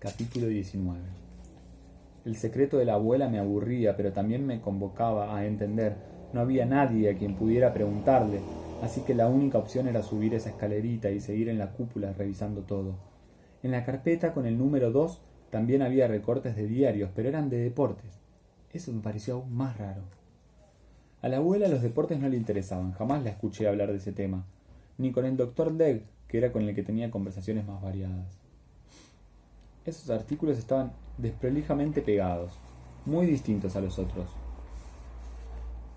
Capítulo 19. El secreto de la abuela me aburría, pero también me convocaba a entender. No había nadie a quien pudiera preguntarle, así que la única opción era subir esa escalerita y seguir en la cúpula revisando todo. En la carpeta con el número 2 también había recortes de diarios, pero eran de deportes. Eso me pareció aún más raro. A la abuela los deportes no le interesaban, jamás la escuché hablar de ese tema, ni con el doctor Legg, que era con el que tenía conversaciones más variadas. Esos artículos estaban desprolijamente pegados, muy distintos a los otros.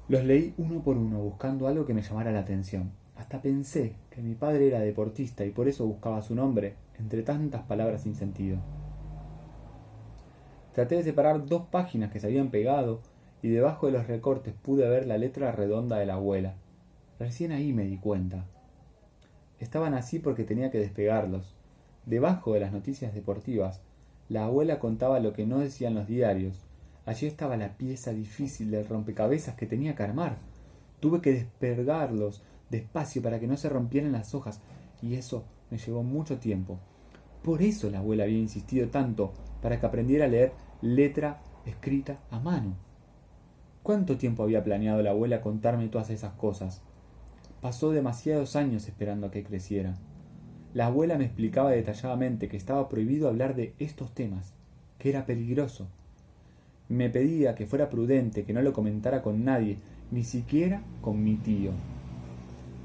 Los leí uno por uno, buscando algo que me llamara la atención. Hasta pensé que mi padre era deportista y por eso buscaba su nombre entre tantas palabras sin sentido. Traté de separar dos páginas que se habían pegado y debajo de los recortes pude ver la letra redonda de la abuela. Recién ahí me di cuenta. Estaban así porque tenía que despegarlos. Debajo de las noticias deportivas, la abuela contaba lo que no decían los diarios. Allí estaba la pieza difícil del rompecabezas que tenía que armar. Tuve que despegarlos despacio para que no se rompieran las hojas, y eso me llevó mucho tiempo. Por eso la abuela había insistido tanto para que aprendiera a leer letra escrita a mano. ¿Cuánto tiempo había planeado la abuela contarme todas esas cosas? Pasó demasiados años esperando a que creciera. La abuela me explicaba detalladamente que estaba prohibido hablar de estos temas, que era peligroso. Me pedía que fuera prudente, que no lo comentara con nadie, ni siquiera con mi tío.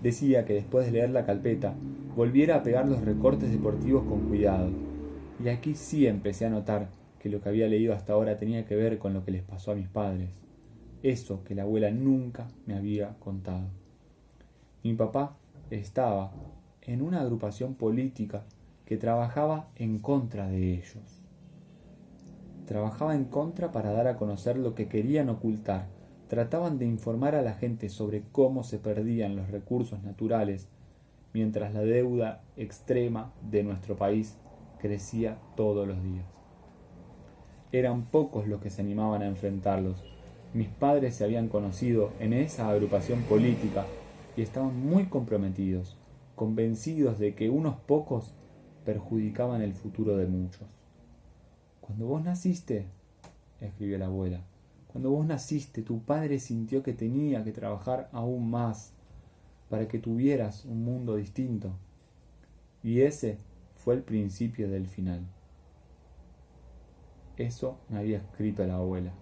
Decía que después de leer la carpeta, volviera a pegar los recortes deportivos con cuidado. Y aquí sí empecé a notar que lo que había leído hasta ahora tenía que ver con lo que les pasó a mis padres. Eso que la abuela nunca me había contado. Mi papá estaba en una agrupación política que trabajaba en contra de ellos. Trabajaba en contra para dar a conocer lo que querían ocultar. Trataban de informar a la gente sobre cómo se perdían los recursos naturales, mientras la deuda extrema de nuestro país crecía todos los días. Eran pocos los que se animaban a enfrentarlos. Mis padres se habían conocido en esa agrupación política y estaban muy comprometidos, convencidos de que unos pocos perjudicaban el futuro de muchos. Cuando vos naciste, escribió la abuela, cuando vos naciste, tu padre sintió que tenía que trabajar aún más para que tuvieras un mundo distinto. Y ese fue el principio del final. Eso me había escrito la abuela.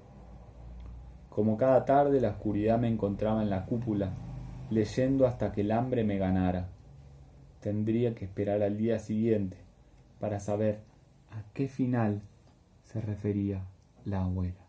Como cada tarde, la oscuridad me encontraba en la cúpula, leyendo hasta que el hambre me ganara. Tendría que esperar al día siguiente para saber a qué final se refería la abuela.